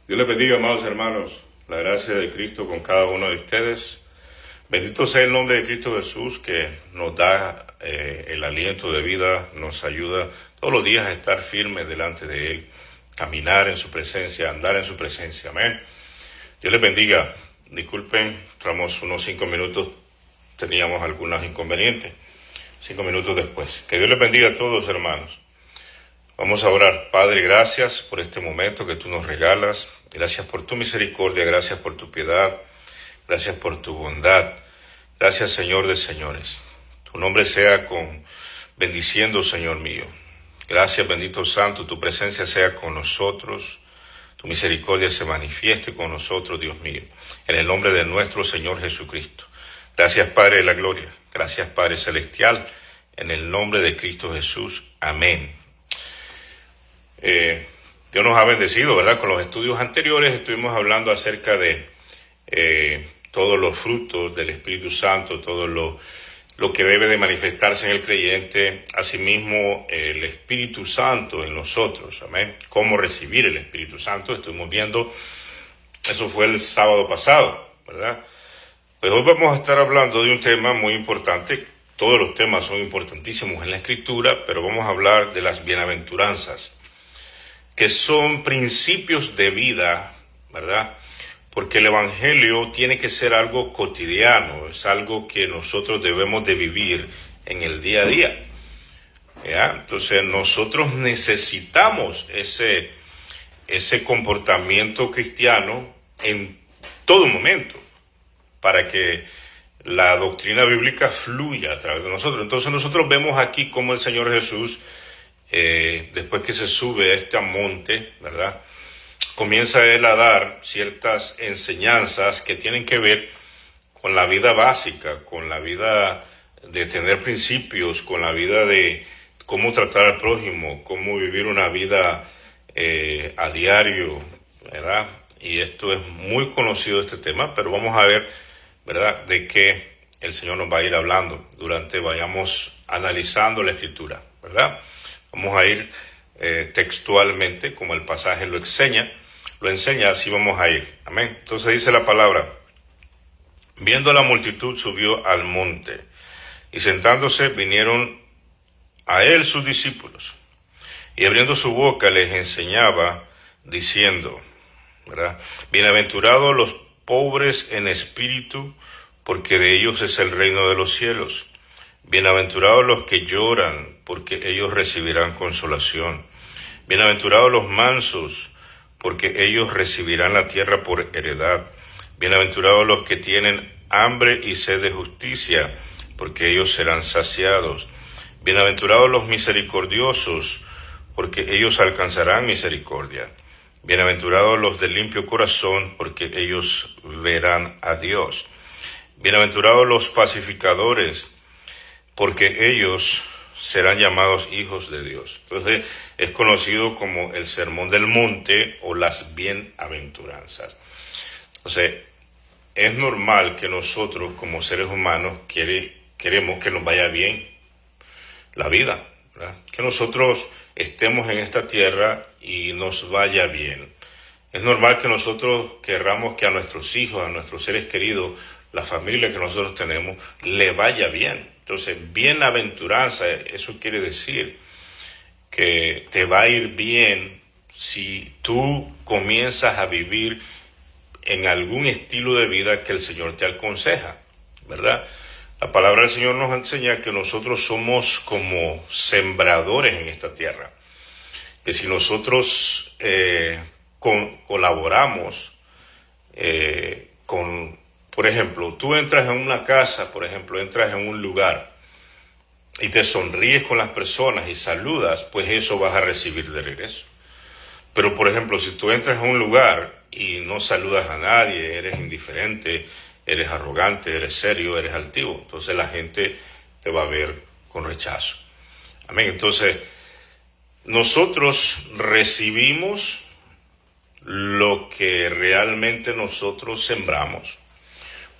Dios les bendiga, amados hermanos. La gracia de Cristo con cada uno de ustedes. Bendito sea el nombre de Cristo Jesús, que nos da el aliento de vida, nos ayuda todos los días a estar firmes delante de Él, caminar en su presencia, andar en su presencia. Amén. Dios les bendiga. Disculpen, entramos unos 5 minutos, teníamos algunos inconvenientes. 5 minutos después. Que Dios les bendiga a todos, hermanos. Vamos a orar. Padre, gracias por este momento que tú nos regalas. Gracias por tu misericordia, gracias por tu piedad, gracias por tu bondad. Gracias, Señor de señores. Tu nombre sea bendiciendo, Señor mío. Gracias, bendito Santo, tu presencia sea con nosotros. Tu misericordia se manifieste con nosotros, Dios mío. En el nombre de nuestro Señor Jesucristo. Gracias, Padre de la gloria. Gracias, Padre celestial. En el nombre de Cristo Jesús. Amén. Dios nos ha bendecido, ¿verdad? Con los estudios anteriores estuvimos hablando acerca de todos los frutos del Espíritu Santo, todo lo que debe de manifestarse en el creyente, asimismo el Espíritu Santo en nosotros, amén. Cómo recibir el Espíritu Santo, estuvimos viendo, eso fue el sábado pasado, ¿verdad? Pues hoy vamos a estar hablando de un tema muy importante. Todos los temas son importantísimos en la Escritura, pero vamos a hablar de las bienaventuranzas, que son principios de vida, ¿verdad? Porque el Evangelio tiene que ser algo cotidiano, es algo que nosotros debemos de vivir en el día a día, ¿ya? Entonces nosotros necesitamos ese comportamiento cristiano en todo momento, para que la doctrina bíblica fluya a través de nosotros. Entonces nosotros vemos aquí cómo el Señor Jesús, después que se sube a este monte, ¿verdad?, comienza Él a dar ciertas enseñanzas que tienen que ver con la vida básica, con la vida de tener principios, con la vida de cómo tratar al prójimo, cómo vivir una vida a diario, ¿verdad? Y esto es muy conocido, este tema, pero vamos a ver, ¿verdad?, de qué el Señor nos va a ir hablando durante vayamos analizando la Escritura, ¿verdad? Vamos a ir textualmente, como el pasaje lo enseña, así vamos a ir. Amén. Entonces dice la palabra: viendo la multitud subió al monte, y sentándose vinieron a él sus discípulos, y abriendo su boca les enseñaba, diciendo, ¿verdad?, bienaventurados los pobres en espíritu, porque de ellos es el reino de los cielos. Bienaventurados los que lloran, porque ellos recibirán consolación. Bienaventurados los mansos, porque ellos recibirán la tierra por heredad. Bienaventurados los que tienen hambre y sed de justicia, porque ellos serán saciados. Bienaventurados los misericordiosos, porque ellos alcanzarán misericordia. Bienaventurados los de limpio corazón, porque ellos verán a Dios. Bienaventurados los pacificadores, porque ellos serán llamados hijos de Dios. Entonces es conocido como el Sermón del Monte o las bienaventuranzas. Entonces es normal que nosotros como seres humanos queremos que nos vaya bien la vida, ¿verdad? Que nosotros estemos en esta tierra y nos vaya bien. Es normal que nosotros querramos que a nuestros hijos, a nuestros seres queridos, la familia que nosotros tenemos, le vaya bien. Entonces, bienaventuranza, eso quiere decir que te va a ir bien si tú comienzas a vivir en algún estilo de vida que el Señor te aconseja, ¿verdad? La palabra del Señor nos enseña que nosotros somos como sembradores en esta tierra, que si nosotros colaboramos por ejemplo, tú entras en una casa, por ejemplo, entras en un lugar y te sonríes con las personas y saludas, pues eso vas a recibir de regreso. Pero, por ejemplo, si tú entras en un lugar y no saludas a nadie, eres indiferente, eres arrogante, eres serio, eres altivo, entonces la gente te va a ver con rechazo. Amén. Entonces, nosotros recibimos lo que realmente nosotros sembramos.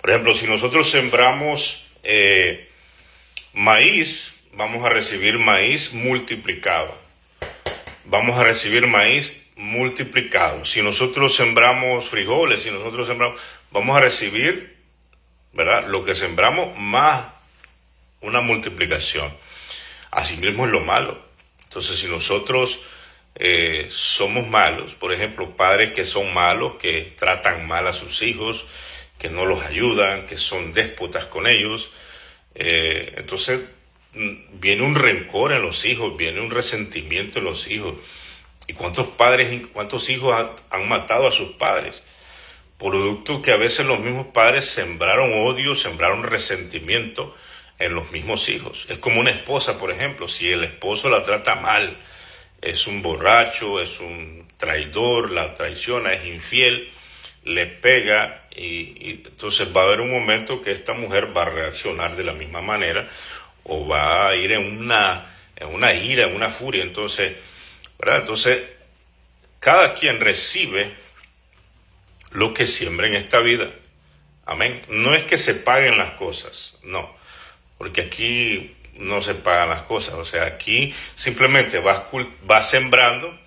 Por ejemplo, si nosotros sembramos maíz, vamos a recibir maíz multiplicado. Vamos a recibir maíz multiplicado. Si nosotros sembramos frijoles, si nosotros sembramos, vamos a recibir, ¿verdad?, lo que sembramos más una multiplicación. Asimismo es lo malo. Entonces, si nosotros somos malos, por ejemplo, padres que son malos, que tratan mal a sus hijos, que no los ayudan, que son déspotas con ellos, entonces viene un rencor en los hijos, viene un resentimiento en los hijos. ¿Y cuántos padres y cuántos hijos han matado a sus padres? Producto que a veces los mismos padres sembraron odio, sembraron resentimiento en los mismos hijos. Es como una esposa, por ejemplo, si el esposo la trata mal, es un borracho, es un traidor, la traiciona, es infiel, le pega y entonces va a haber un momento que esta mujer va a reaccionar de la misma manera o va a ir en una ira, en una furia. Entonces, ¿verdad? Entonces, cada quien recibe lo que siembra en esta vida. Amén. No es que se paguen las cosas, no, porque aquí no se pagan las cosas. O sea, aquí simplemente vas sembrando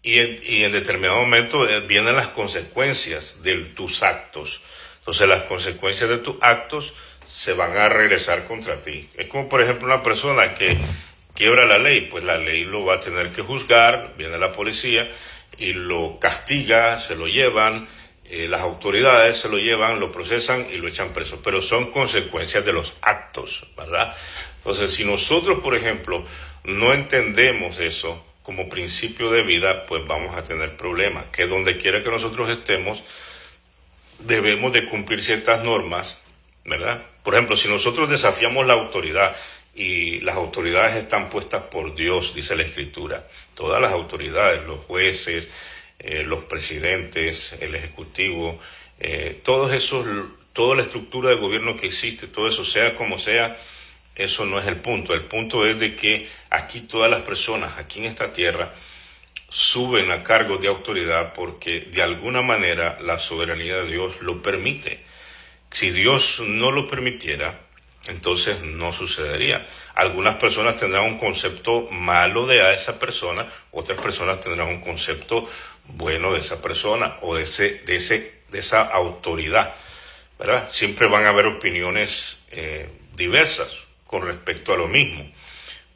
y en determinado momento vienen las consecuencias de tus actos. Entonces las consecuencias de tus actos se van a regresar contra ti. Es como, por ejemplo, una persona que quiebra la ley, pues la ley lo va a tener que juzgar, viene la policía y lo castiga, se lo llevan, las autoridades se lo llevan, lo procesan y lo echan preso. Pero son consecuencias de los actos, ¿verdad? Entonces, si nosotros, por ejemplo, no entendemos eso como principio de vida, pues vamos a tener problemas. Que donde quiera que nosotros estemos, debemos de cumplir ciertas normas, ¿verdad? Por ejemplo, si nosotros desafiamos la autoridad, y las autoridades están puestas por Dios, dice la Escritura, todas las autoridades, los jueces, los presidentes, el ejecutivo, todos esos, toda la estructura de gobierno que existe, todo eso, sea como sea, eso no es el punto. El punto es de que aquí todas las personas, aquí en esta tierra, suben a cargos de autoridad porque de alguna manera la soberanía de Dios lo permite. Si Dios no lo permitiera, entonces no sucedería. Algunas personas tendrán un concepto malo de esa persona, otras personas tendrán un concepto bueno de esa persona o de esa autoridad, ¿verdad? Siempre van a haber opiniones diversas con respecto a lo mismo,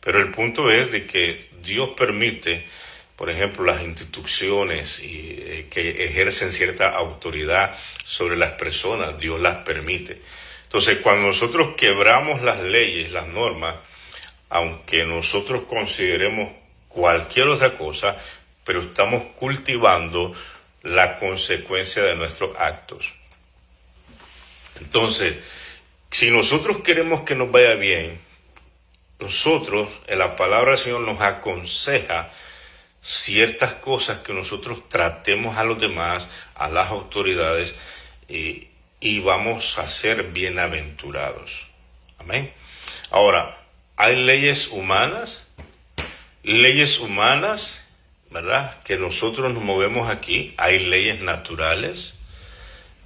pero el punto es de que Dios permite, por ejemplo, las instituciones que ejercen cierta autoridad sobre las personas, Dios las permite. Entonces, cuando nosotros quebramos las leyes, las normas, aunque nosotros consideremos cualquier otra cosa, pero estamos cultivando la consecuencia de nuestros actos. Entonces, si nosotros queremos que nos vaya bien, nosotros, en la palabra del Señor nos aconseja ciertas cosas que nosotros tratemos a los demás, a las autoridades, y vamos a ser bienaventurados. Amén. Ahora, hay leyes humanas, ¿verdad?, que nosotros nos movemos aquí. Hay leyes naturales,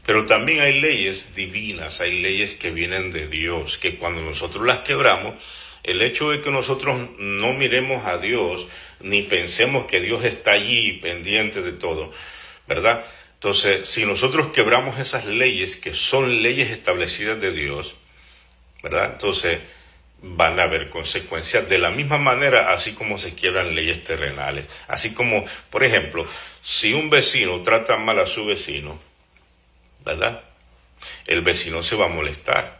pero también hay leyes divinas, hay leyes que vienen de Dios, que cuando nosotros las quebramos, el hecho de que nosotros no miremos a Dios, ni pensemos que Dios está allí pendiente de todo, ¿verdad? Entonces, si nosotros quebramos esas leyes, que son leyes establecidas de Dios, ¿verdad?, entonces van a haber consecuencias de la misma manera, así como se quiebran leyes terrenales. Así como, por ejemplo, si un vecino trata mal a su vecino, ¿verdad?, el vecino se va a molestar.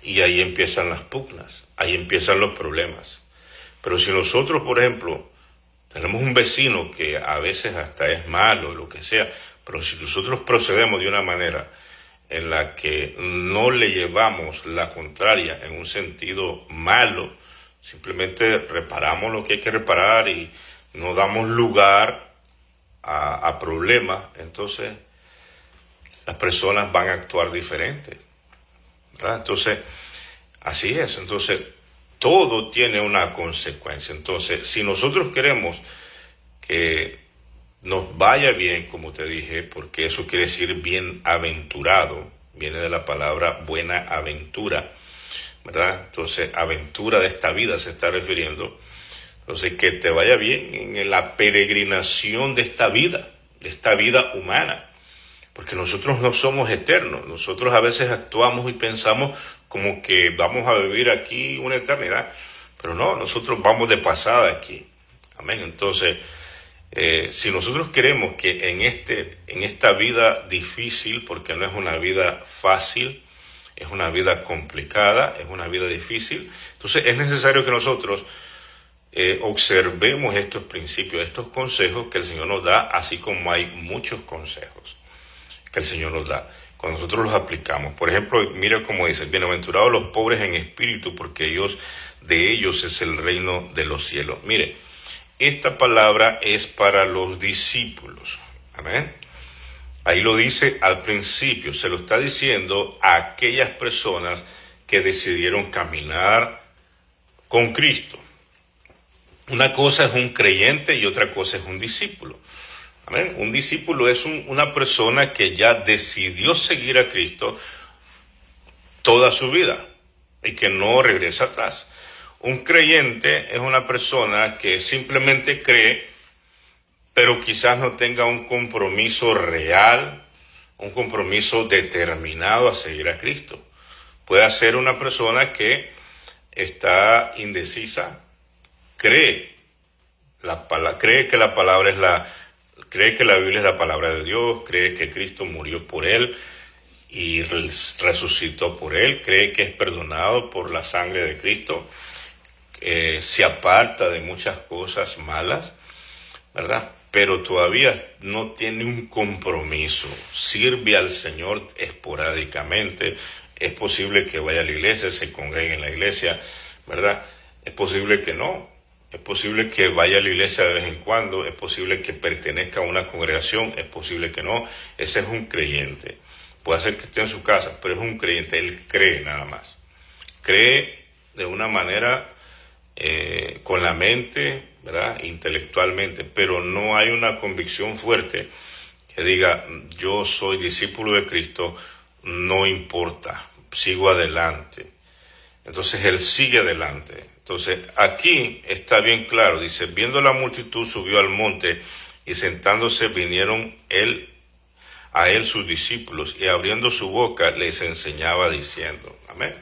Y ahí empiezan las pugnas, ahí empiezan los problemas. Pero si nosotros, por ejemplo, tenemos un vecino que a veces hasta es malo, lo que sea, pero si nosotros procedemos de una manera en la que no le llevamos la contraria en un sentido malo, simplemente reparamos lo que hay que reparar y no damos lugar a problemas, entonces las personas van a actuar diferente, ¿verdad? Entonces, así es. Entonces, todo tiene una consecuencia. Entonces, si nosotros queremos que nos vaya bien, como te dije, porque eso quiere decir bienaventurado, viene de la palabra buena aventura, ¿verdad? Entonces, aventura de esta vida se está refiriendo. Entonces, que te vaya bien en la peregrinación de esta vida humana, porque nosotros no somos eternos. Nosotros a veces actuamos y pensamos como que vamos a vivir aquí una eternidad, pero no, nosotros vamos de pasada aquí. Amén. Entonces, si nosotros queremos que en esta vida difícil, porque no es una vida fácil, es una vida complicada, es una vida difícil, entonces es necesario que nosotros observemos estos principios, estos consejos que el Señor nos da, así como hay muchos consejos que el Señor nos da. Cuando nosotros los aplicamos, por ejemplo, mira cómo dice: bienaventurados los pobres en espíritu, porque de ellos es el reino de los cielos. Mire, esta palabra es para los discípulos. Amén. Ahí lo dice al principio, se lo está diciendo a aquellas personas que decidieron caminar con Cristo. Una cosa es un creyente y otra cosa es un discípulo. Amén. Un discípulo es una persona que ya decidió seguir a Cristo toda su vida y que no regresa atrás. Un creyente es una persona que simplemente cree, pero quizás no tenga un compromiso real, un compromiso determinado a seguir a Cristo. Puede ser una persona que está indecisa, cree que la palabra cree que la Biblia es la palabra de Dios, cree que Cristo murió por él y resucitó por él, cree que es perdonado por la sangre de Cristo, se aparta de muchas cosas malas, ¿verdad? Pero todavía no tiene un compromiso, sirve al Señor esporádicamente. Es posible que vaya a la iglesia, se congregue en la iglesia, ¿verdad? Es posible que no. Es posible que vaya a la iglesia de vez en cuando, es posible que pertenezca a una congregación, es posible que no. Ese es un creyente. Puede ser que esté en su casa, pero es un creyente, él cree nada más. Cree de una manera con la mente, ¿verdad? Intelectualmente, pero no hay una convicción fuerte que diga: yo soy discípulo de Cristo, no importa, sigo adelante. Entonces él sigue adelante. Entonces aquí está bien claro, dice: viendo la multitud subió al monte y sentándose vinieron a él sus discípulos y abriendo su boca les enseñaba diciendo. Amén.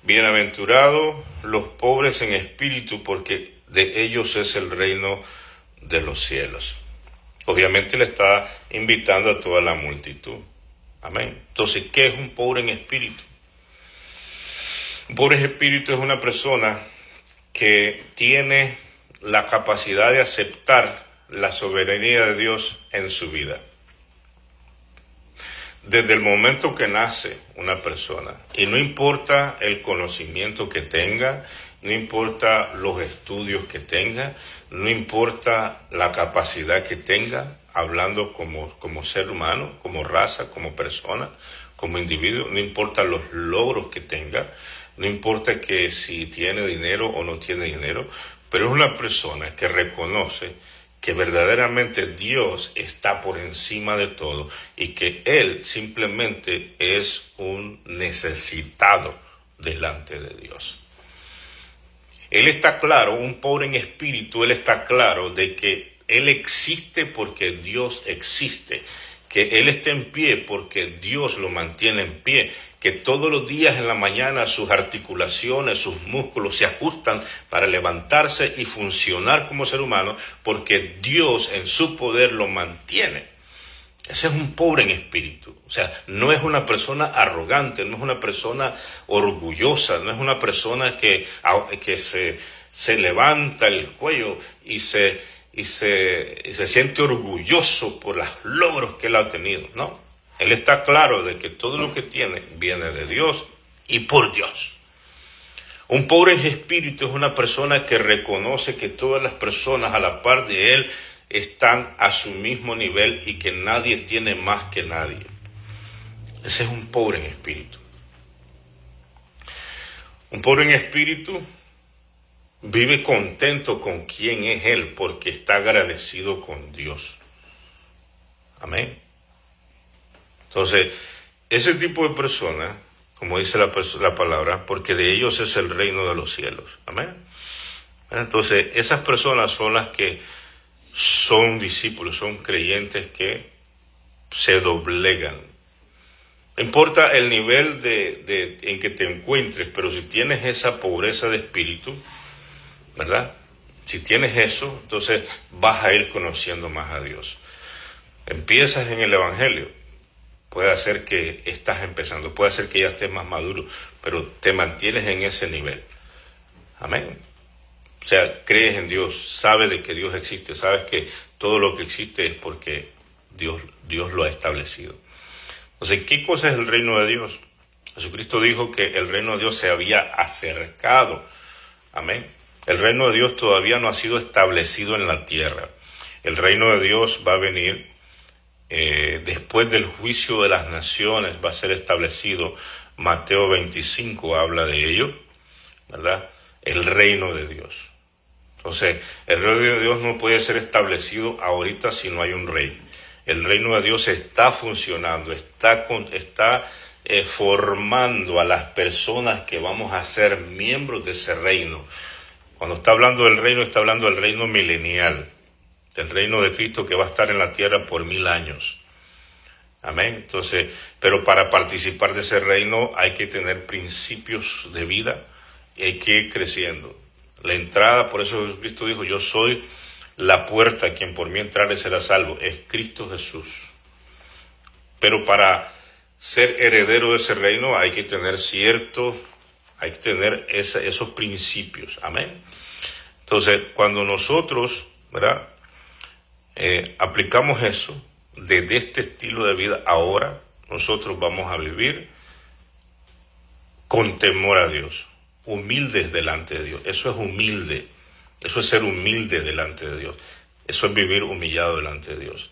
Bienaventurados los pobres en espíritu, porque de ellos es el reino de los cielos. Obviamente le está invitando a toda la multitud. Amén. Entonces, ¿qué es un pobre en espíritu? Un pobre en espíritu es una persona que tiene la capacidad de aceptar la soberanía de Dios en su vida. Desde el momento que nace una persona, y no importa el conocimiento que tenga, no importa los estudios que tenga, no importa la capacidad que tenga, hablando como ser humano, como raza, como persona, como individuo, no importa los logros que tenga, no importa que si tiene dinero o no tiene dinero, pero es una persona que reconoce que verdaderamente Dios está por encima de todo y que Él simplemente es un necesitado delante de Dios. Él está claro, un pobre en espíritu, él está claro de que Él existe porque Dios existe, que Él está en pie porque Dios lo mantiene en pie, que todos los días en la mañana sus articulaciones, sus músculos se ajustan para levantarse y funcionar como ser humano, porque Dios en su poder lo mantiene. Ese es un pobre en espíritu. O sea, no es una persona arrogante, no es una persona orgullosa, no es una persona que se levanta el cuello y se siente orgulloso por los logros que él ha tenido. No, él está claro de que todo lo que tiene viene de Dios y por Dios. Un pobre en espíritu es una persona que reconoce que todas las personas a la par de él están a su mismo nivel y que nadie tiene más que nadie. Ese es un pobre en espíritu. Un pobre en espíritu vive contento con quien es él porque está agradecido con Dios. Amén. Entonces, ese tipo de persona, como dice la palabra, porque de ellos es el reino de los cielos. Amén. Entonces, esas personas son las que son discípulos, son creyentes que se doblegan. No importa el nivel en que te encuentres, pero si tienes esa pobreza de espíritu, ¿verdad? Si tienes eso, entonces vas a ir conociendo más a Dios. Empiezas en el Evangelio, puede ser que estás empezando, puede ser que ya estés más maduro, pero te mantienes en ese nivel. Amén. O sea, crees en Dios, sabes de que Dios existe, sabes que todo lo que existe es porque Dios lo ha establecido. Entonces, ¿qué cosa es el reino de Dios? Jesucristo dijo que el reino de Dios se había acercado. Amén. El reino de Dios todavía no ha sido establecido en la tierra. El reino de Dios va a venir después del juicio de las naciones, va a ser establecido. Mateo 25 habla de ello, ¿verdad? El reino de Dios. Entonces, el reino de Dios no puede ser establecido ahorita si no hay un rey. El reino de Dios está funcionando, está formando a las personas que vamos a ser miembros de ese reino. Cuando está hablando del reino, está hablando del reino milenial, del reino de Cristo que va a estar en la tierra por 1000 años. Amén. Entonces, pero para participar de ese reino hay que tener principios de vida y hay que ir creciendo. La entrada, por eso Jesucristo dijo, yo soy la puerta, quien por mí entrare será salvo. Es Cristo Jesús. Pero para ser heredero de ese reino hay que tener esos principios. Amén. Entonces, cuando nosotros, ¿verdad? Aplicamos eso desde este estilo de vida, ahora nosotros vamos a vivir con temor a Dios, humildes delante de Dios. Eso es humilde, eso es ser humilde delante de Dios, eso es vivir humillado delante de Dios.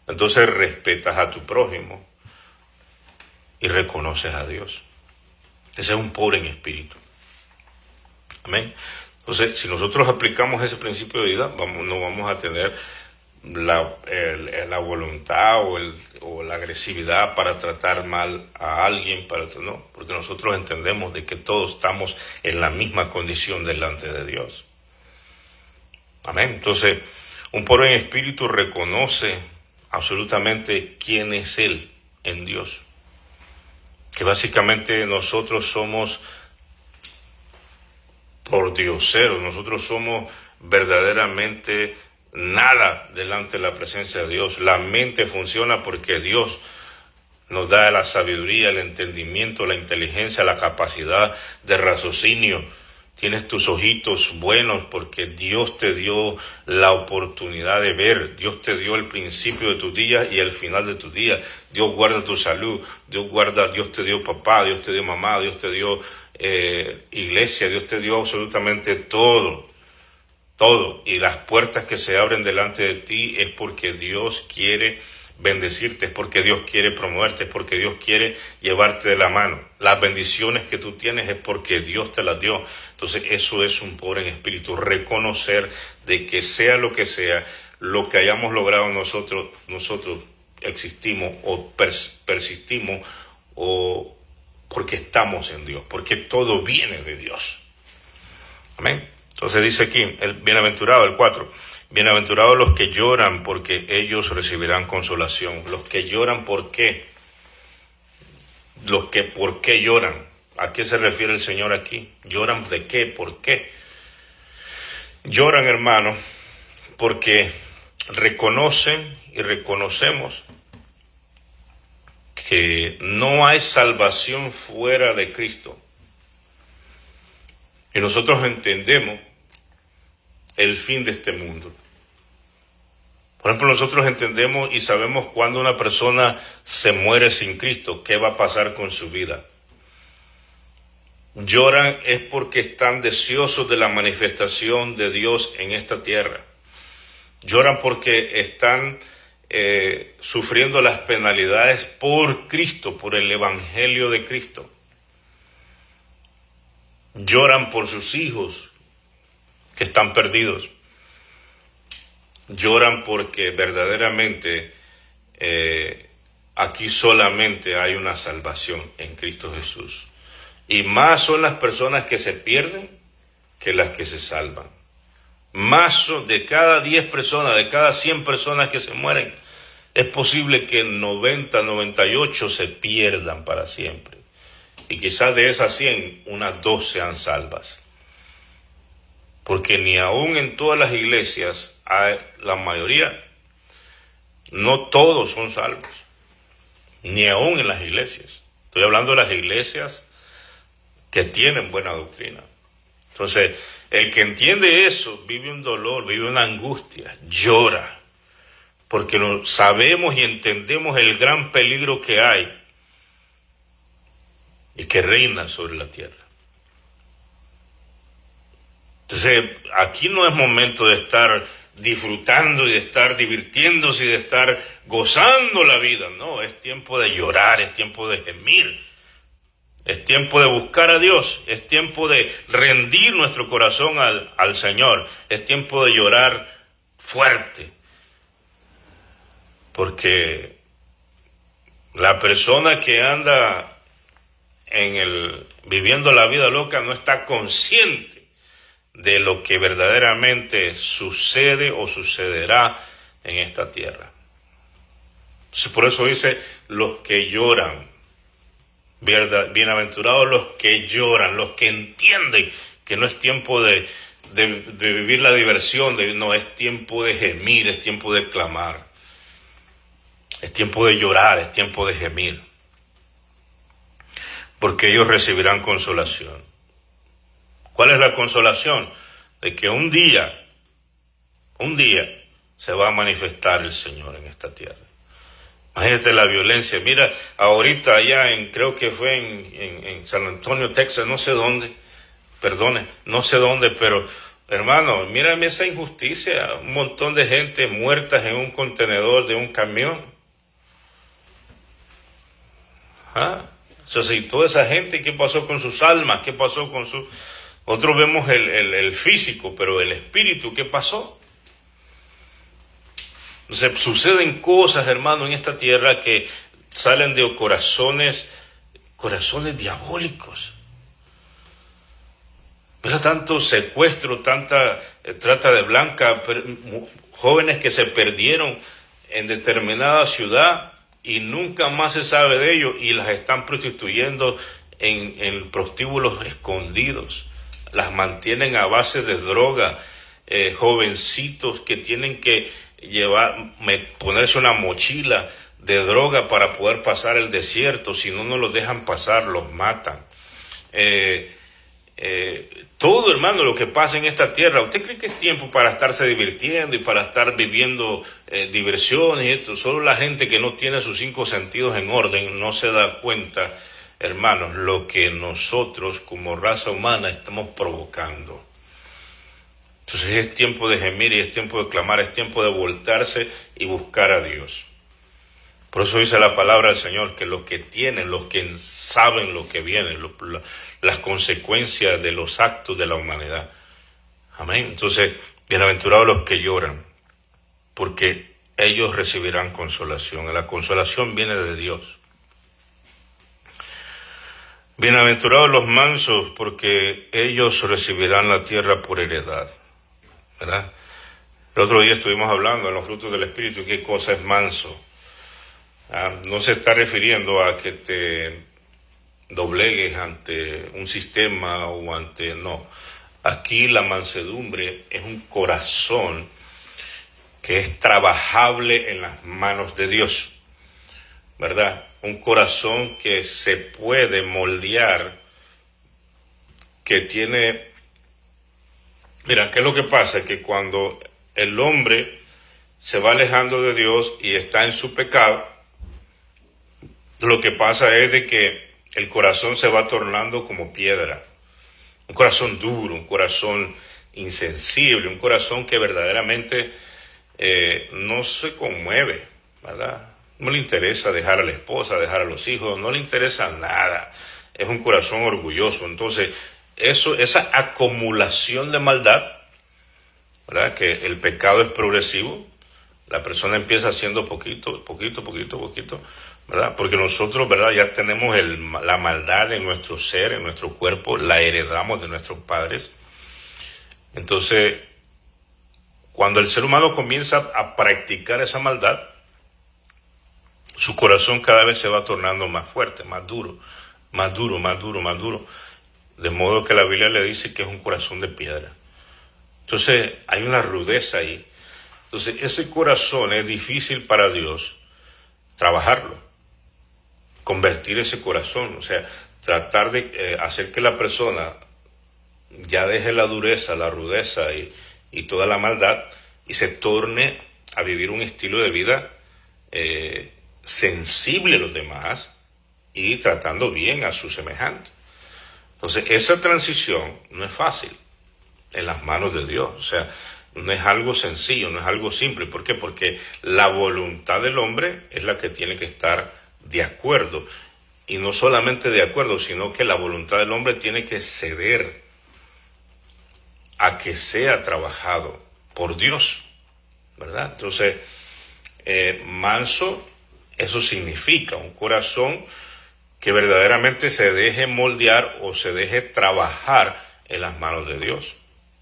Entonces respetas a tu prójimo y reconoces a Dios. Ese es un pobre en espíritu. Amén. Entonces, si nosotros aplicamos ese principio de vida, no vamos a tener la voluntad o la agresividad para tratar mal a alguien, no, porque nosotros entendemos de que todos estamos en la misma condición delante de Dios. Amén. Entonces, un pobre en espíritu reconoce absolutamente quién es Él en Dios. Que básicamente nosotros somos pordioseros, nosotros somos verdaderamente nada delante de la presencia de Dios. La mente funciona porque Dios nos da la sabiduría, el entendimiento, la inteligencia, la capacidad de raciocinio. Tienes tus ojitos buenos porque Dios te dio la oportunidad de ver. Dios te dio el principio de tus días y el final de tus días. Dios guarda tu salud. Dios te dio papá, Dios te dio mamá, Dios te dio iglesia, Dios te dio absolutamente todo. Todo. Y las puertas que se abren delante de ti es porque Dios quiere bendecirte, es porque Dios quiere promoverte, es porque Dios quiere llevarte de la mano. Las bendiciones que tú tienes es porque Dios te las dio. Entonces eso es un pobre en espíritu, reconocer de que sea, lo que hayamos logrado nosotros existimos o persistimos o porque estamos en Dios, porque todo viene de Dios. Amén. Entonces dice aquí, el bienaventurado, el 4, bienaventurados los que lloran porque ellos recibirán consolación. Los que lloran, ¿por qué? ¿Por qué lloran? ¿A qué se refiere el Señor aquí? ¿Lloran de qué? ¿Por qué? Lloran, hermano, porque reconocen y reconocemos que no hay salvación fuera de Cristo. Y nosotros entendemos el fin de este mundo. Por ejemplo, nosotros entendemos y sabemos cuando una persona se muere sin Cristo, qué va a pasar con su vida. Lloran es porque están deseosos de la manifestación de Dios en esta tierra. Lloran porque están sufriendo las penalidades por Cristo, por el Evangelio de Cristo. Lloran por sus hijos que están perdidos. Lloran porque verdaderamente aquí solamente hay una salvación en Cristo Jesús. Y más son las personas que se pierden que las que se salvan. De cada 10 personas, de cada 100 personas que se mueren, es posible que 90, 98 se pierdan para siempre. Y quizás de esas 100, unas 2 sean salvas. Porque ni aún en todas las iglesias, la mayoría, no todos son salvos. Ni aún en las iglesias. Estoy hablando de las iglesias que tienen buena doctrina. Entonces, el que entiende eso, vive un dolor, vive una angustia, llora. Porque sabemos y entendemos el gran peligro que hay y que reina sobre la tierra. Entonces, aquí no es momento de estar disfrutando y de estar divirtiéndose y de estar gozando la vida. No, es tiempo de llorar, es tiempo de gemir, es tiempo de buscar a Dios, es tiempo de rendir nuestro corazón al Señor, es tiempo de llorar fuerte. Porque la persona que anda viviendo la vida loca no está consciente de lo que verdaderamente sucede o sucederá en esta tierra. Entonces, por eso dice, los que lloran, bienaventurados los que lloran, los que entienden que no es tiempo de vivir la diversión, no, es tiempo de gemir, es tiempo de clamar, es tiempo de llorar, es tiempo de gemir, porque ellos recibirán consolación. ¿Cuál es la consolación? De que un día se va a manifestar el Señor en esta tierra. Imagínate la violencia. Mira, ahorita allá creo que fue en San Antonio, Texas, no sé dónde, pero hermano, mírame esa injusticia, un montón de gente muertas en un contenedor de un camión. Entonces, y toda esa gente, ¿qué pasó con sus almas? ¿Qué pasó con su...? Nosotros vemos el físico, pero el espíritu, ¿qué pasó? Entonces, suceden cosas, hermano, en esta tierra que salen de corazones diabólicos. Mira, tanto secuestro, tanta trata de blanca, jóvenes que se perdieron en determinada ciudad y nunca más se sabe de ellos y las están prostituyendo en prostíbulos escondidos. Las mantienen a base de droga, jovencitos que tienen que ponerse una mochila de droga para poder pasar el desierto, si no, no los dejan pasar, los matan. Todo, hermano, lo que pasa en esta tierra, ¿usted cree que es tiempo para estarse divirtiendo y para estar viviendo diversiones y esto? Solo la gente que no tiene sus 5 sentidos en orden no se da cuenta, hermanos, lo que nosotros como raza humana estamos provocando. Entonces es tiempo de gemir y es tiempo de clamar, es tiempo de voltarse y buscar a Dios. Por eso dice la palabra del Señor, que los que tienen, los que saben lo que viene, las consecuencias de los actos de la humanidad. Amén. Entonces, bienaventurados los que lloran, porque ellos recibirán consolación. La consolación viene de Dios. Bienaventurados los mansos, porque ellos recibirán la tierra por heredad. ¿Verdad? El otro día estuvimos hablando de los frutos del Espíritu, qué cosa es manso. No se está refiriendo a que te doblegues ante un sistema o ante... No, aquí la mansedumbre es un corazón que es trabajable en las manos de Dios, ¿verdad? Un corazón que se puede moldear, que tiene... Mira, ¿qué es lo que pasa? Que cuando el hombre se va alejando de Dios y está en su pecado, lo que pasa es de que el corazón se va tornando como piedra. Un corazón duro, un corazón insensible, un corazón que verdaderamente no se conmueve, ¿verdad? No le interesa dejar a la esposa, dejar a los hijos, no le interesa nada. Es un corazón orgulloso. Entonces, esa acumulación de maldad, ¿verdad? Que el pecado es progresivo. La persona empieza haciendo poquito, ¿verdad? Porque nosotros, ¿verdad? Ya tenemos la maldad en nuestro ser, en nuestro cuerpo, la heredamos de nuestros padres. Entonces, Cuando el ser humano comienza a practicar esa maldad, su corazón cada vez se va tornando más fuerte, más duro, más duro, más duro, más duro. De modo que la Biblia le dice que es un corazón de piedra. Entonces hay una rudeza ahí. Entonces ese corazón es difícil para Dios trabajarlo, convertir ese corazón, o sea, tratar de hacer que la persona ya deje la dureza, la rudeza y toda la maldad y se torne a vivir un estilo de vida sensible a los demás y tratando bien a sus semejantes. Entonces esa transición no es fácil en las manos de Dios, o sea, no es algo sencillo, no es algo simple. ¿Por qué? Porque la voluntad del hombre es la que tiene que estar de acuerdo. Y no solamente de acuerdo, sino que la voluntad del hombre tiene que ceder a que sea trabajado por Dios, ¿verdad? Entonces, manso, eso significa un corazón que verdaderamente se deje moldear o se deje trabajar en las manos de Dios.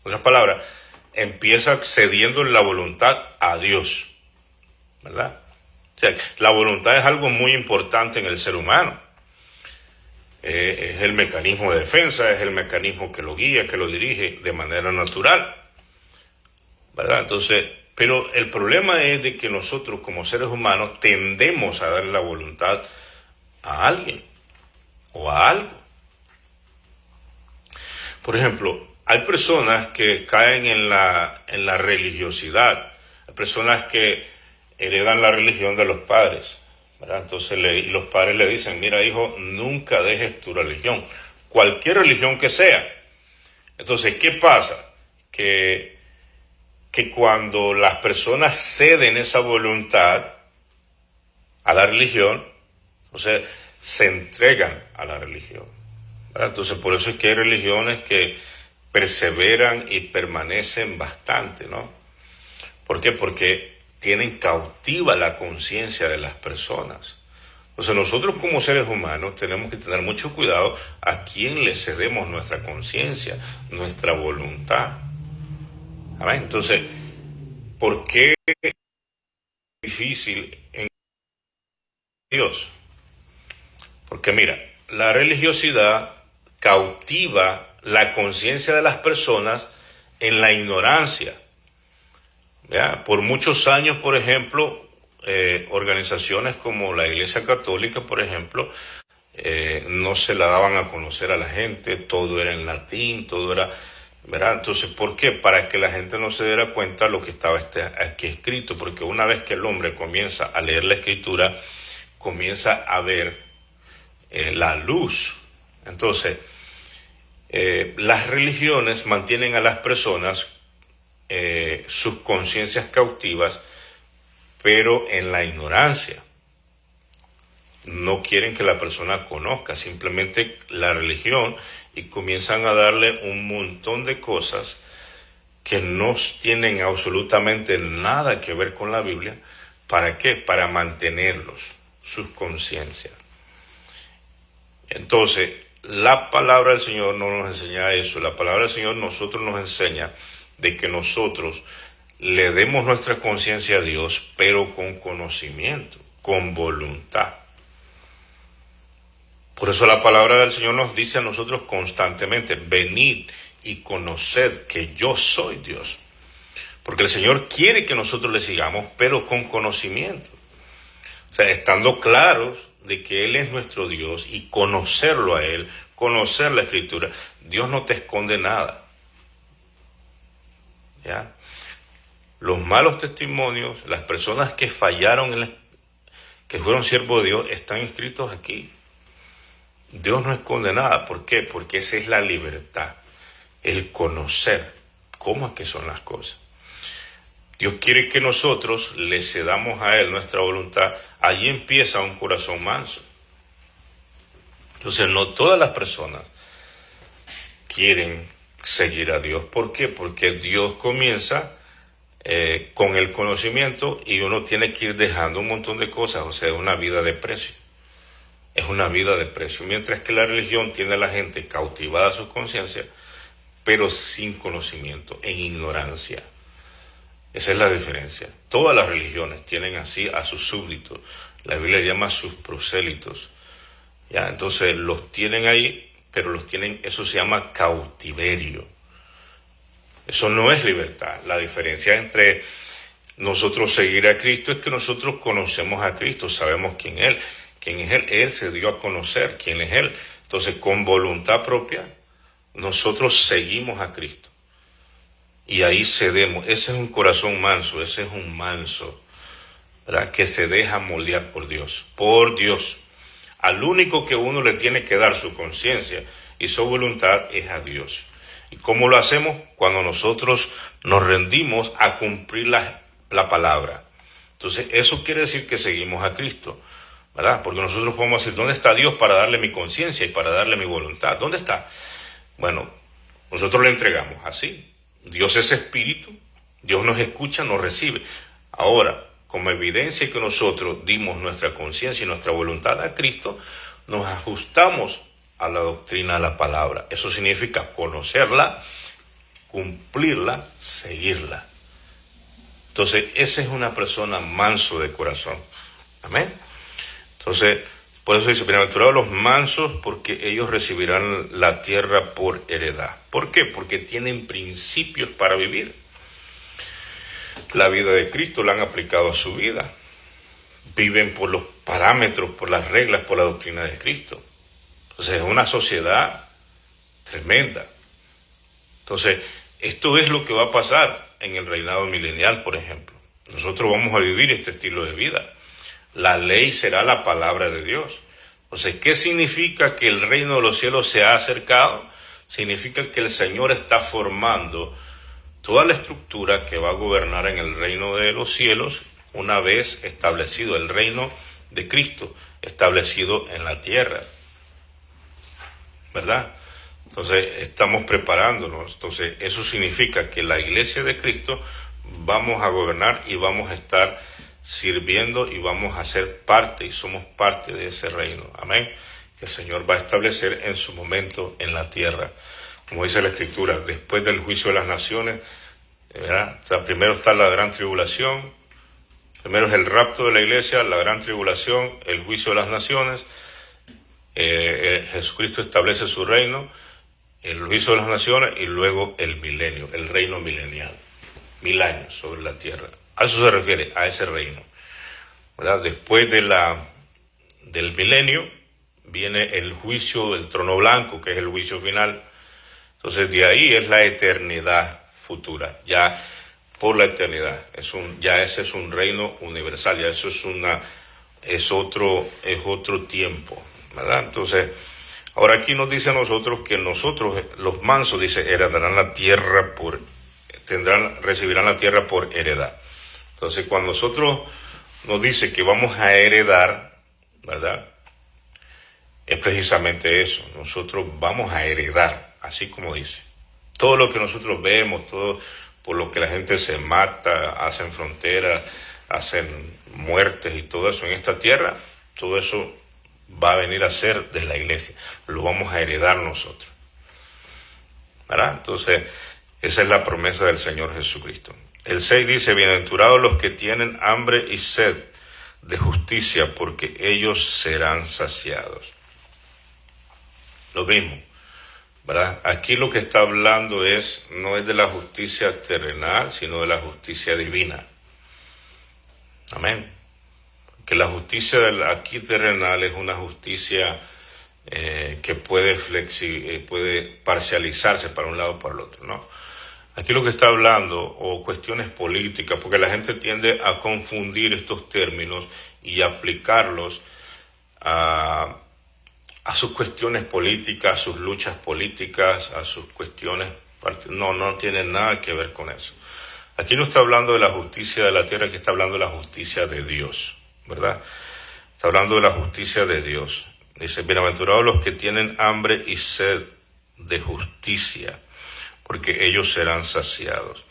En otras palabras, empieza cediendo la voluntad a Dios, ¿verdad? O sea, la voluntad es algo muy importante en el ser humano. Es el mecanismo de defensa, es el mecanismo que lo guía, que lo dirige de manera natural, ¿verdad? Entonces, pero el problema es de que nosotros como seres humanos tendemos a dar la voluntad a alguien o a algo. Por ejemplo, hay personas que caen en la religiosidad, hay personas que heredan la religión de los padres, ¿verdad? Entonces los padres le dicen, mira hijo, nunca dejes tu religión, cualquier religión que sea. Entonces, ¿qué pasa? Que cuando las personas ceden esa voluntad a la religión, o sea, se entregan a la religión, ¿verdad? Entonces, por eso es que hay religiones que perseveran y permanecen bastante, ¿no? ¿Por qué? Porque tienen cautiva la conciencia de las personas. Entonces nosotros como seres humanos tenemos que tener mucho cuidado a quién le cedemos nuestra conciencia, nuestra voluntad. ¿Amén? Entonces, ¿por qué es difícil en Dios? Porque mira, la religiosidad cautiva la conciencia de las personas en la ignorancia. ¿Ya? Por muchos años, por ejemplo, organizaciones como la Iglesia Católica, por ejemplo, no se la daban a conocer a la gente, todo era en latín, todo era, ¿verdad? Entonces, ¿por qué? Para que la gente no se diera cuenta de lo que estaba aquí escrito, porque una vez que el hombre comienza a leer la escritura, comienza a ver la luz. Entonces, las religiones mantienen a las personas sus conciencias cautivas, pero en la ignorancia. No quieren que la persona conozca simplemente la religión y comienzan a darle un montón de cosas que no tienen absolutamente nada que ver con la Biblia. ¿Para qué? Para mantenerlos, sus conciencias. Entonces, la palabra del Señor no nos enseña eso. La palabra del Señor nosotros nos enseña de que nosotros le demos nuestra conciencia a Dios, pero con conocimiento, con voluntad. Por eso la palabra del Señor nos dice a nosotros constantemente, venid y conoced que yo soy Dios. Porque el Señor quiere que nosotros le sigamos, pero con conocimiento. O sea, estando claros de que Él es nuestro Dios y conocerlo a Él, conocer la Escritura. Dios no te esconde nada. ¿Ya? Los malos testimonios, las personas que fallaron, que fueron siervos de Dios, están escritos aquí. Dios no esconde nada. ¿Por qué? Porque esa es la libertad, el conocer cómo es que son las cosas. Dios quiere que nosotros le cedamos a Él nuestra voluntad. Allí empieza un corazón manso. Entonces, no todas las personas quieren seguir a Dios. ¿Por qué? Porque Dios comienza con el conocimiento y uno tiene que ir dejando un montón de cosas. O sea, es una vida de precio. Es una vida de precio. Mientras que la religión tiene a la gente cautivada a su conciencia, pero sin conocimiento, en ignorancia. Esa es la diferencia. Todas las religiones tienen así a sus súbditos. La Biblia llama a sus prosélitos. ¿Ya? Entonces los tienen ahí, pero los tienen, eso se llama cautiverio. Eso no es libertad. La diferencia entre nosotros seguir a Cristo es que nosotros conocemos a Cristo, sabemos quién es Él. Él se dio a conocer quién es Él. Entonces, con voluntad propia, nosotros seguimos a Cristo. Y ahí cedemos. Ese es un corazón manso, ese es un manso, ¿verdad? Que se deja moldear por Dios. Por Dios. Al único que uno le tiene que dar su conciencia y su voluntad es a Dios. ¿Y cómo lo hacemos? Cuando nosotros nos rendimos a cumplir la palabra. Entonces, eso quiere decir que seguimos a Cristo, ¿verdad? Porque nosotros podemos decir, ¿dónde está Dios para darle mi conciencia y para darle mi voluntad? ¿Dónde está? Bueno, nosotros le entregamos así. Dios es espíritu, Dios nos escucha, nos recibe. Ahora, como evidencia que nosotros dimos nuestra conciencia y nuestra voluntad a Cristo, nos ajustamos a la doctrina de la palabra. Eso significa conocerla, cumplirla, seguirla. Entonces, esa es una persona manso de corazón. Amén. Entonces, por eso dice, bienaventurados los mansos, porque ellos recibirán la tierra por heredad. ¿Por qué? Porque tienen principios para vivir. La vida de Cristo la han aplicado a su vida. Viven por los parámetros, por las reglas, por la doctrina de Cristo. Entonces, es una sociedad tremenda. Entonces, esto es lo que va a pasar en el reinado milenial, por ejemplo. Nosotros vamos a vivir este estilo de vida. La ley será la palabra de Dios. Entonces, ¿qué significa que el reino de los cielos se ha acercado? Significa que el Señor está formando toda la estructura que va a gobernar en el reino de los cielos una vez establecido el reino de Cristo, establecido en la tierra. ¿Verdad? Entonces, estamos preparándonos. Entonces, eso significa que la iglesia de Cristo vamos a gobernar y vamos a estar sirviendo y vamos a ser parte y somos parte de ese reino. Amén. Que el Señor va a establecer en su momento en la tierra. Como dice la Escritura, después del juicio de las naciones, ¿verdad? O sea, primero está la gran tribulación, primero es el rapto de la iglesia, la gran tribulación, el juicio de las naciones, Jesucristo establece su reino, el juicio de las naciones y luego el milenio, el reino milenial, 1000 años sobre la tierra. A eso se refiere, a ese reino, ¿verdad? Después del milenio viene el juicio del trono blanco, que es el juicio final. Entonces, de ahí es la eternidad futura, ya por la eternidad. Ya ese es un reino universal, ya eso es otro tiempo, ¿verdad? Entonces, ahora aquí nos dice a nosotros que nosotros, los mansos, dice, heredarán la tierra recibirán la tierra por heredad. Entonces, cuando nosotros nos dice que vamos a heredar, ¿verdad? Es precisamente eso. Nosotros vamos a heredar, así como dice. Todo lo que nosotros vemos, todo por lo que la gente se mata, hacen fronteras, hacen muertes y todo eso en esta tierra, todo eso va a venir a ser de la iglesia. Lo vamos a heredar nosotros, ¿verdad? Entonces, esa es la promesa del Señor Jesucristo. El 6 dice, bienaventurados los que tienen hambre y sed de justicia, porque ellos serán saciados. Lo mismo, ¿verdad? Aquí lo que está hablando no es de la justicia terrenal, sino de la justicia divina. Amén. Que la justicia aquí terrenal es una justicia que puede parcializarse para un lado o para el otro, ¿no? Aquí lo que está hablando, o cuestiones políticas, porque la gente tiende a confundir estos términos y aplicarlos a sus cuestiones políticas, a sus luchas políticas, a sus cuestiones. No tiene nada que ver con eso. Aquí no está hablando de la justicia de la tierra, aquí está hablando de la justicia de Dios, ¿verdad? Está hablando de la justicia de Dios. Dice, bienaventurados los que tienen hambre y sed de justicia, porque ellos serán saciados.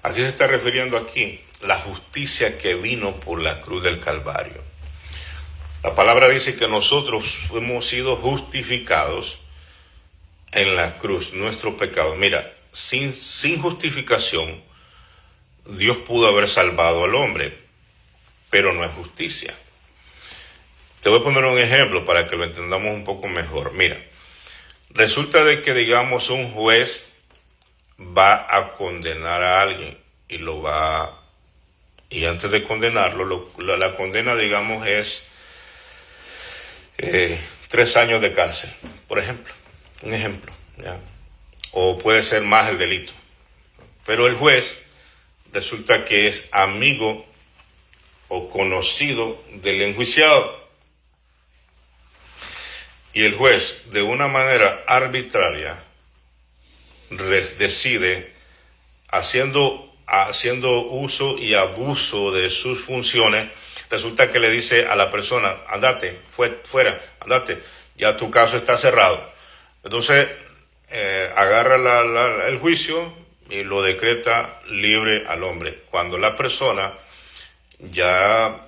¿A qué se está refiriendo aquí? La justicia que vino por la cruz del Calvario. La palabra dice que nosotros hemos sido justificados en la cruz, nuestro pecado. Mira, sin justificación Dios pudo haber salvado al hombre, pero no es justicia. Te voy a poner un ejemplo para que lo entendamos un poco mejor. Mira, resulta de que, digamos, un juez va a condenar a alguien y antes de condenarlo, la condena, digamos, es 3 años de cárcel, por ejemplo, un ejemplo, ¿ya? O puede ser más el delito. Pero el juez resulta que es amigo o conocido del enjuiciado. Y el juez, de una manera arbitraria, decide, haciendo uso y abuso de sus funciones, resulta que le dice a la persona, andate, fuera, andate, ya tu caso está cerrado. Entonces, agarra el juicio y lo decreta libre al hombre. Cuando la persona ya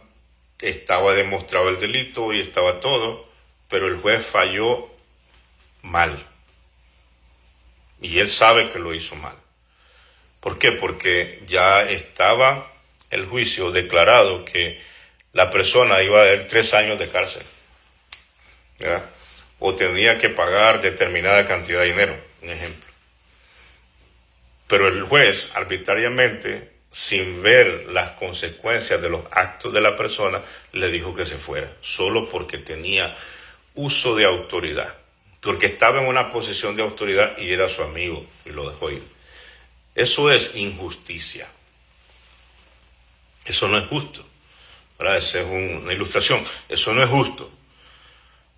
estaba demostrado el delito y estaba todo, pero el juez falló mal. Y él sabe que lo hizo mal. ¿Por qué? Porque ya estaba el juicio declarado que la persona iba a dar 3 años de cárcel, ¿verdad? O tenía que pagar determinada cantidad de dinero, un ejemplo. Pero el juez, arbitrariamente, sin ver las consecuencias de los actos de la persona, le dijo que se fuera, solo porque tenía uso de autoridad, porque estaba en una posición de autoridad y era su amigo y lo dejó ir. Eso es injusticia. Eso no es justo, ¿verdad? Esa es una ilustración. Eso no es justo.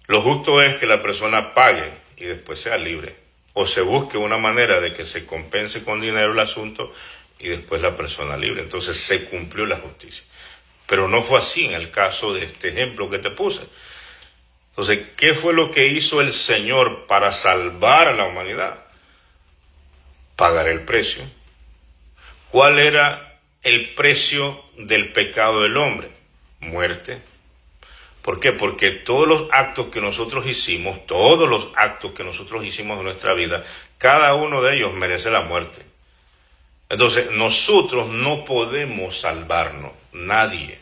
Lo justo es que la persona pague y después sea libre. O se busque una manera de que se compense con dinero el asunto y después la persona libre. Entonces se cumplió la justicia. Pero no fue así en el caso de este ejemplo que te puse. Entonces, ¿qué fue lo que hizo el Señor para salvar a la humanidad? Pagar el precio. ¿Cuál era el precio del pecado del hombre? Muerte. ¿Por qué? Porque todos los actos que nosotros hicimos en nuestra vida, cada uno de ellos merece la muerte. Entonces, nosotros no podemos salvarnos, nadie.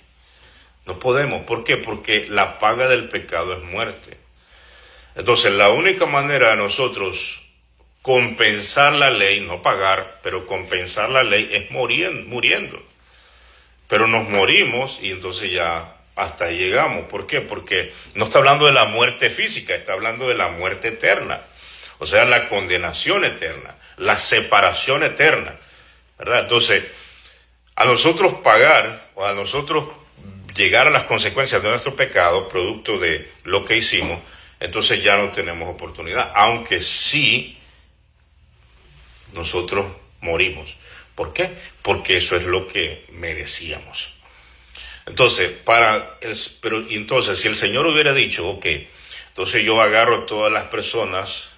No podemos. ¿Por qué? Porque la paga del pecado es muerte. Entonces, la única manera de nosotros compensar la ley, no pagar, pero compensar la ley es muriendo. Pero nos morimos y entonces ya hasta ahí llegamos. ¿Por qué? Porque no está hablando de la muerte física, está hablando de la muerte eterna. O sea, la condenación eterna, la separación eterna, ¿verdad? Entonces, a nosotros pagar o a nosotros llegar a las consecuencias de nuestro pecado, producto de lo que hicimos, entonces ya no tenemos oportunidad, aunque sí nosotros morimos. ¿Por qué? Porque eso es lo que merecíamos. Entonces, entonces, si el Señor hubiera dicho, ok, entonces yo agarro a todas las personas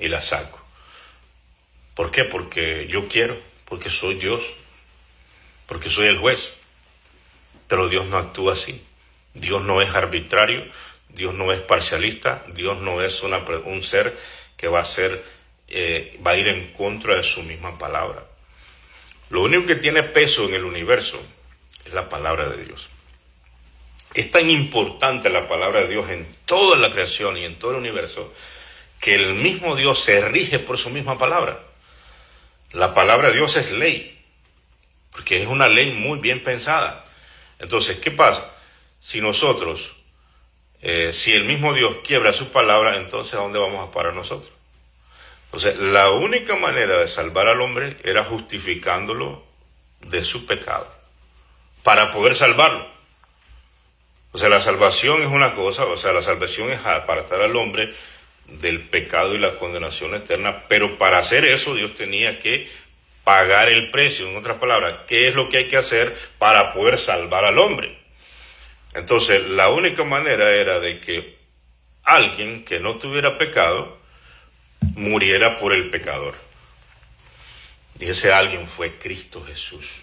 y las saco. ¿Por qué? Porque yo quiero, porque soy Dios, porque soy el juez. Pero Dios no actúa así. Dios no es arbitrario, Dios no es parcialista, Dios no es un ser que va a ir en contra de su misma palabra. Lo único que tiene peso en el universo es la palabra de Dios. Es tan importante la palabra de Dios en toda la creación y en todo el universo que el mismo Dios se rige por su misma palabra. La palabra de Dios es ley, porque es una ley muy bien pensada. Entonces, ¿qué pasa? Si nosotros, si el mismo Dios quiebra su palabra, entonces ¿a dónde vamos a parar nosotros? Entonces, la única manera de salvar al hombre era justificándolo de su pecado, para poder salvarlo. O sea, la salvación es una cosa, o sea, la salvación es apartar al hombre del pecado y la condenación eterna, pero para hacer eso Dios tenía que pagar el precio. En otras palabras, ¿qué es lo que hay que hacer para poder salvar al hombre? Entonces, la única manera era de que alguien que no tuviera pecado muriera por el pecador. Y ese alguien fue Cristo Jesús,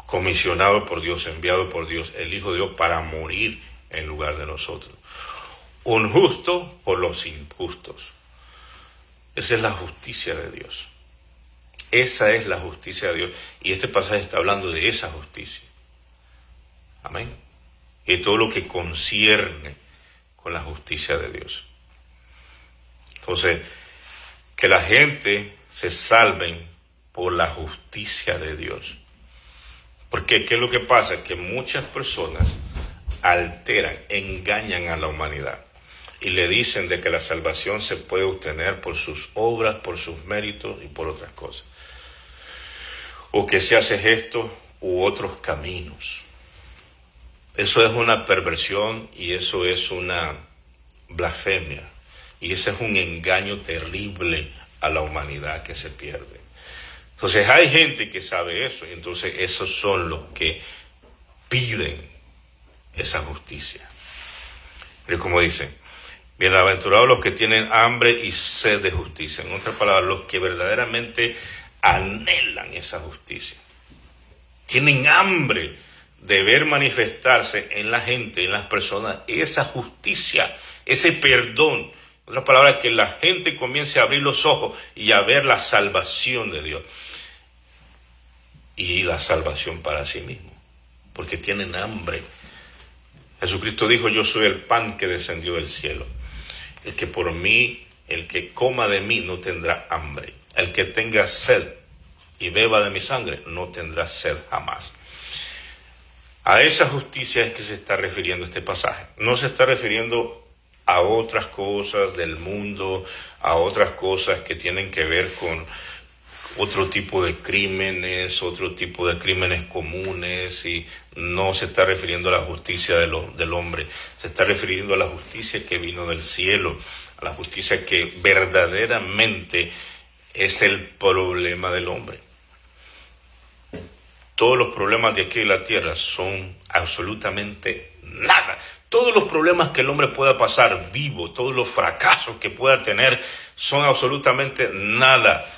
comisionado por Dios, enviado por Dios, el Hijo de Dios, para morir en lugar de nosotros. Un justo por los injustos. Esa es la justicia de Dios. Esa es la justicia de Dios. Y este pasaje está hablando de esa justicia. Amén. Y todo lo que concierne con la justicia de Dios. Entonces, que la gente se salven por la justicia de Dios. Porque ¿qué es lo que pasa? Que muchas personas alteran, engañan a la humanidad y le dicen de que la salvación se puede obtener por sus obras, por sus méritos y por otras cosas. O que se hace esto u otros caminos. Eso es una perversión y eso es una blasfemia. Y ese es un engaño terrible a la humanidad que se pierde. Entonces hay gente que sabe eso y entonces esos son los que piden esa justicia. Pero como dicen, bienaventurados los que tienen hambre y sed de justicia. En otras palabras, los que verdaderamente anhelan esa justicia. Tienen hambre de ver manifestarse en la gente, en las personas, esa justicia, ese perdón. En otras palabras, que la gente comience a abrir los ojos y a ver la salvación de Dios. Y la salvación para sí mismo, porque tienen hambre. Jesucristo dijo, yo soy el pan que descendió del cielo. El que por mí, el que coma de mí no tendrá hambre. El que tenga sed y beba de mi sangre no tendrá sed jamás. A esa justicia es que se está refiriendo este pasaje. No se está refiriendo a otras cosas del mundo, a otras cosas que tienen que ver con otro tipo de crímenes comunes, y no se está refiriendo a la justicia del hombre, se está refiriendo a la justicia que vino del cielo, a la justicia que verdaderamente es el problema del hombre. Todos los problemas de aquí en la tierra son absolutamente nada. Todos los problemas que el hombre pueda pasar vivo, todos los fracasos que pueda tener, son absolutamente nada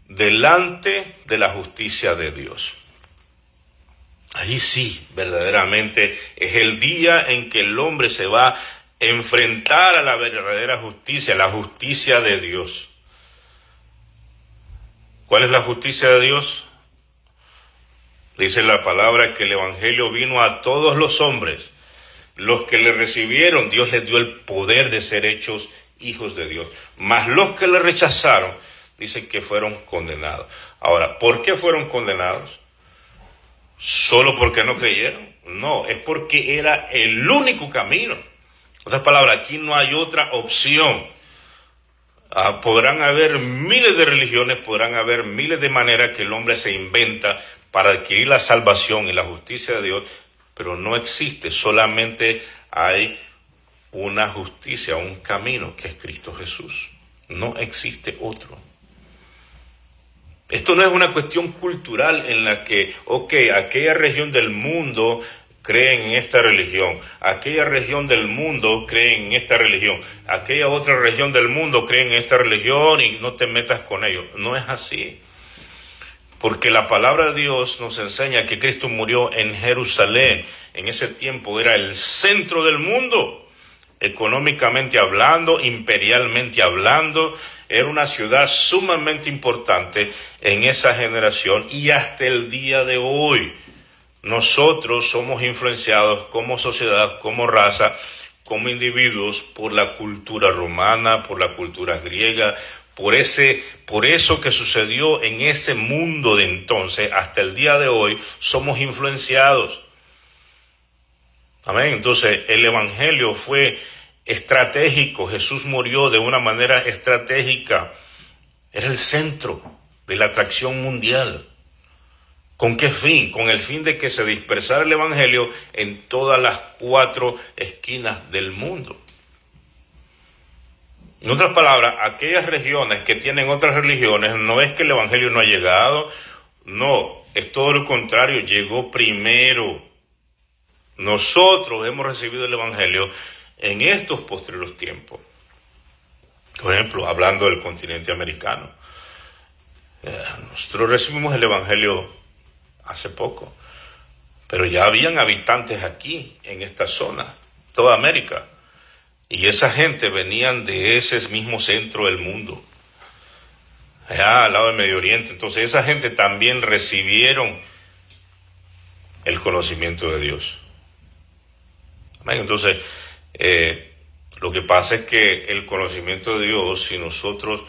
delante de la justicia de Dios. Allí sí, verdaderamente es el día en que el hombre se va a enfrentar a la verdadera justicia, la justicia de Dios. ¿Cuál es la justicia de Dios? Dice la palabra que el evangelio vino a todos los hombres. Los que le recibieron, Dios les dio el poder de ser hechos hijos de Dios. Mas los que le rechazaron, dicen que fueron condenados. Ahora, ¿por qué fueron condenados? ¿Solo porque no creyeron? No, es porque era el único camino. En otras palabras, aquí no hay otra opción. Podrán haber miles de religiones, podrán haber miles de maneras que el hombre se inventa para adquirir la salvación y la justicia de Dios, pero no existe, solamente hay una justicia, un camino, que es Cristo Jesús. No existe otro. Esto no es una cuestión cultural en la que, aquella región del mundo creen en esta religión, aquella región del mundo creen en esta religión, aquella otra región del mundo creen en esta religión y no te metas con ellos. No es así. Porque la palabra de Dios nos enseña que Cristo murió en Jerusalén. En ese tiempo era el centro del mundo, económicamente hablando, imperialmente hablando. Era una ciudad sumamente importante en esa generación y hasta el día de hoy. Nosotros somos influenciados como sociedad, como raza, como individuos por la cultura romana, por la cultura griega, por eso que sucedió en ese mundo de entonces. Hasta el día de hoy somos influenciados. Amén. Entonces el evangelio fue estratégico. Jesús murió de una manera estratégica. Era el centro de la atracción mundial. ¿Con qué fin? Con el fin de que se dispersara el evangelio en todas las 4 esquinas del mundo. En otras palabras, aquellas regiones que tienen otras religiones, no es que el evangelio no ha llegado, no, es todo lo contrario, llegó primero. Nosotros hemos recibido el evangelio en estos posteriores tiempos. Por ejemplo, hablando del continente americano, nosotros recibimos el evangelio hace poco, pero ya habían habitantes aquí, en esta zona, toda América. Y esa gente venían de ese mismo centro del mundo. allá al lado del Medio Oriente. Entonces esa gente también recibieron el conocimiento de Dios. Amén. Entonces, lo que pasa es que el conocimiento de Dios, si nosotros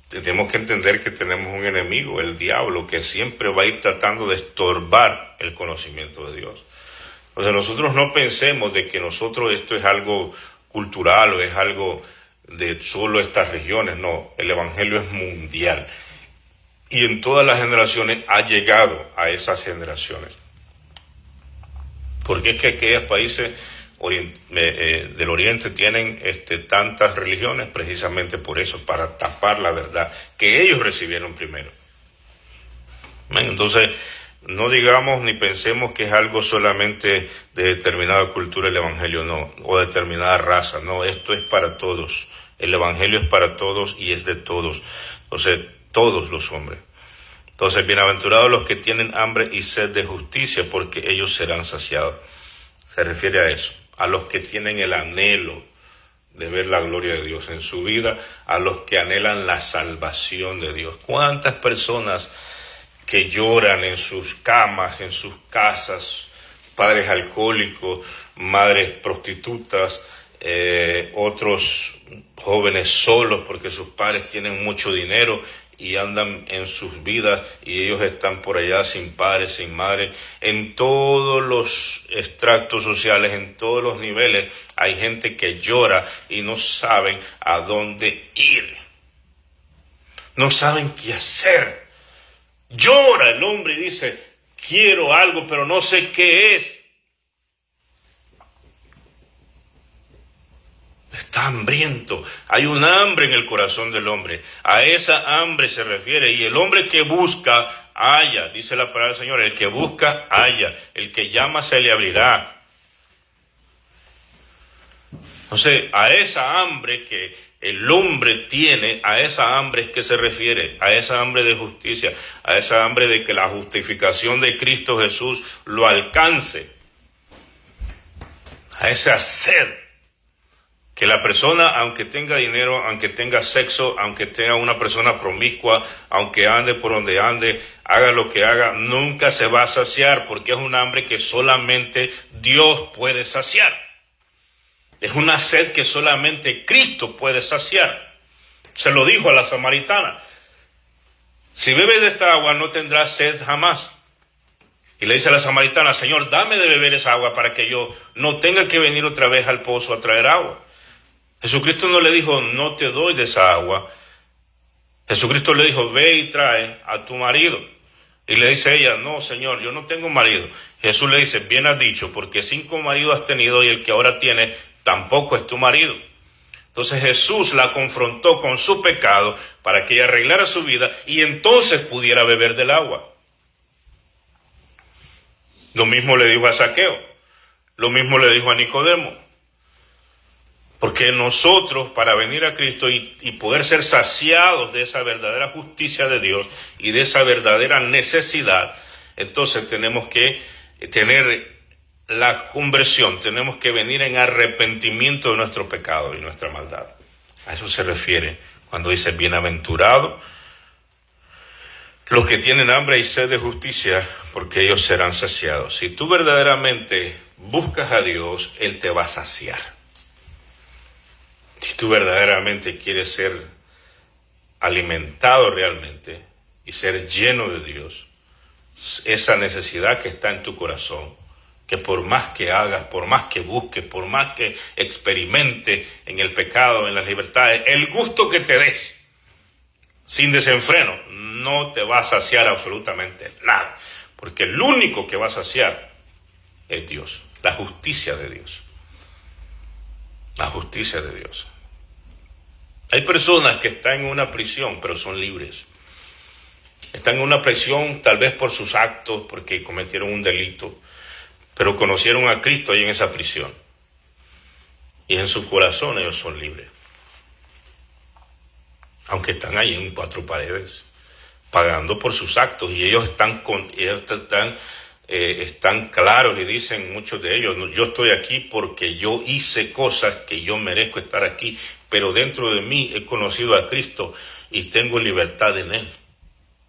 tenemos que entender que tenemos un enemigo, el diablo, que siempre va a ir tratando de estorbar el conocimiento de Dios. Entonces nosotros no pensemos de que nosotros esto es algo cultural o es algo de solo estas regiones. No, el evangelio es mundial y en todas las generaciones ha llegado a esas generaciones. Porque es que aquellos países del Oriente tienen tantas religiones precisamente por eso, para tapar la verdad que ellos recibieron primero. Entonces, no digamos ni pensemos que es algo solamente de determinada cultura el evangelio, no, o determinada raza, no, esto es para todos. El evangelio es para todos y es de todos. Entonces, todos los hombres. Entonces, bienaventurados los que tienen hambre y sed de justicia, porque ellos serán saciados. Se refiere a eso, a los que tienen el anhelo de ver la gloria de Dios en su vida, a los que anhelan la salvación de Dios. ¿Cuántas personas que lloran en sus camas, en sus casas, padres alcohólicos, madres prostitutas, otros jóvenes solos porque sus padres tienen mucho dinero y andan en sus vidas y ellos están por allá sin padres, sin madres? En todos los estratos sociales, en todos los niveles, hay gente que llora y no saben a dónde ir. No saben qué hacer. Llora el hombre y dice, quiero algo, pero no sé qué es. Está hambriento. Hay un hambre en el corazón del hombre. A esa hambre se refiere. Y el hombre que busca, halla. Dice la palabra del Señor, el que busca, halla. El que llama, se le abrirá. Entonces, a esa hambre que el hombre tiene, a esa hambre es que se refiere, a esa hambre de justicia, a esa hambre de que la justificación de Cristo Jesús lo alcance, a esa sed, que la persona, aunque tenga dinero, aunque tenga sexo, aunque tenga una persona promiscua, aunque ande por donde ande, haga lo que haga, nunca se va a saciar, porque es un hambre que solamente Dios puede saciar. Es una sed que solamente Cristo puede saciar. Se lo dijo a la samaritana. Si bebes de esta agua no tendrás sed jamás. Y le dice a la samaritana, Señor, dame de beber esa agua para que yo no tenga que venir otra vez al pozo a traer agua. Jesucristo no le dijo, no te doy de esa agua. Jesucristo le dijo, ve y trae a tu marido. Y le dice ella, no, Señor, yo no tengo marido. Jesús le dice, bien has dicho, porque 5 maridos has tenido y el que ahora tiene tampoco es tu marido. Entonces Jesús la confrontó con su pecado para que ella arreglara su vida y entonces pudiera beber del agua. Lo mismo le dijo a Zaqueo, lo mismo le dijo a Nicodemo. Porque nosotros, para venir a Cristo y poder ser saciados de esa verdadera justicia de Dios y de esa verdadera necesidad, entonces tenemos que tener la conversión, tenemos que venir en arrepentimiento de nuestro pecado y nuestra maldad. A eso se refiere cuando dice bienaventurado los que tienen hambre y sed de justicia, porque ellos serán saciados. Si tú verdaderamente buscas a Dios, Él te va a saciar. Si tú verdaderamente quieres ser alimentado realmente y ser lleno de Dios, esa necesidad que está en tu corazón, que por más que hagas, por más que busques, por más que experimentes en el pecado, en las libertades, el gusto que te des, sin desenfreno, no te va a saciar absolutamente nada, porque el único que va a saciar es Dios, la justicia de Dios. La justicia de Dios. Hay personas que están en una prisión, pero son libres. Están en una prisión tal vez por sus actos, porque cometieron un delito, pero conocieron a Cristo ahí en esa prisión. Y en su corazón ellos son libres. Aunque están ahí en 4 paredes, pagando por sus actos, y ellos están están claros y dicen muchos de ellos, yo estoy aquí porque yo hice cosas que yo merezco estar aquí, pero dentro de mí he conocido a Cristo y tengo libertad en Él.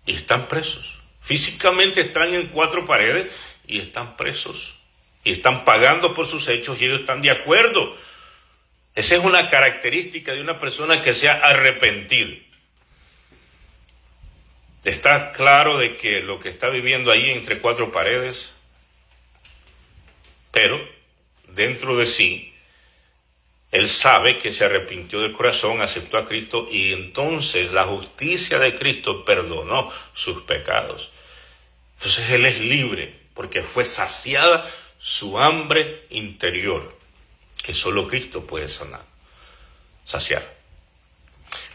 Y están presos. Físicamente están en 4 paredes y están presos. Y están pagando por sus hechos y ellos están de acuerdo. Esa es una característica de una persona que se ha arrepentido. Está claro de que lo que está viviendo ahí entre 4 paredes, pero dentro de sí, él sabe que se arrepintió de corazón, aceptó a Cristo y entonces la justicia de Cristo perdonó sus pecados. Entonces él es libre porque fue saciada su hambre interior, que solo Cristo puede saciar.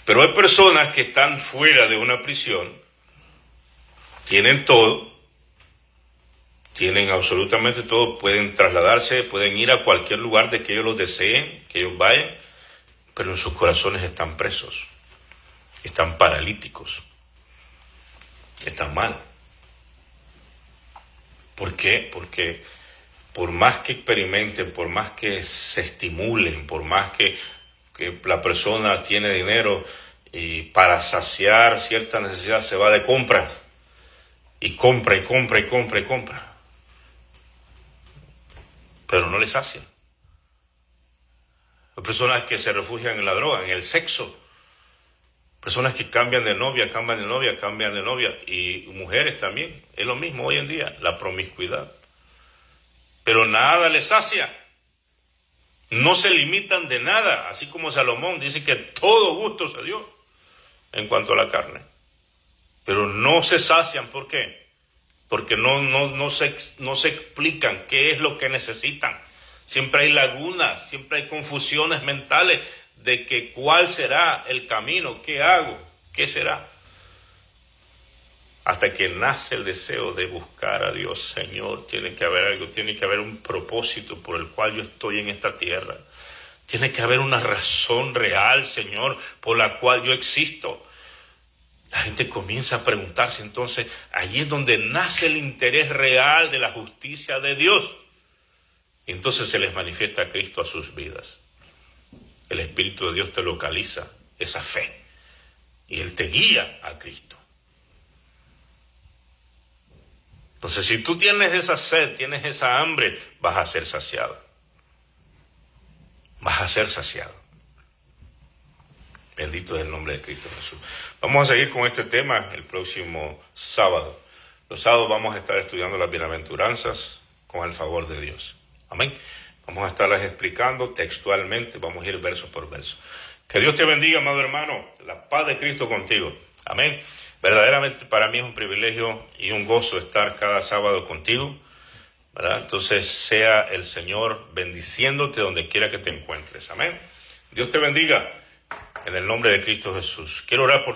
Pero hay personas que están fuera de una prisión, tienen todo, tienen absolutamente todo, pueden trasladarse, pueden ir a cualquier lugar de que ellos lo deseen, que ellos vayan, pero en sus corazones están presos, están paralíticos, están mal. ¿Por qué? Porque por más que experimenten, por más que se estimulen, por más que la persona tiene dinero y para saciar cierta necesidad se va de compra y compra y compra y compra y compra, pero no le sacia. Hay personas que se refugian en la droga, en el sexo, personas que cambian de novia, y mujeres también, es lo mismo hoy en día, la promiscuidad. Pero nada les sacia, no se limitan de nada, así como Salomón dice que todo gusto se dio en cuanto a la carne, pero no se sacian. ¿Por qué? Porque no se explican qué es lo que necesitan. Siempre hay lagunas, siempre hay confusiones mentales de que cuál será el camino, qué hago, qué será. Hasta que nace el deseo de buscar a Dios. Señor, tiene que haber algo, tiene que haber un propósito por el cual yo estoy en esta tierra. Tiene que haber una razón real, Señor, por la cual yo existo. La gente comienza a preguntarse, entonces, allí es donde nace el interés real de la justicia de Dios. Y entonces se les manifiesta a Cristo a sus vidas. El Espíritu de Dios te localiza, esa fe, y Él te guía a Cristo. Entonces, si tú tienes esa sed, tienes esa hambre, vas a ser saciado. Vas a ser saciado. Bendito es el nombre de Cristo Jesús. Vamos a seguir con este tema el próximo sábado. Los sábados vamos a estar estudiando las bienaventuranzas con el favor de Dios. Amén. Vamos a estarlas explicando textualmente, vamos a ir verso por verso. Que Dios te bendiga, amado hermano, la paz de Cristo contigo. Amén. Verdaderamente para mí es un privilegio y un gozo estar cada sábado contigo, ¿verdad? Entonces sea el Señor bendiciéndote donde quiera que te encuentres. Amén. Dios te bendiga en el nombre de Cristo Jesús. Quiero orar por ti.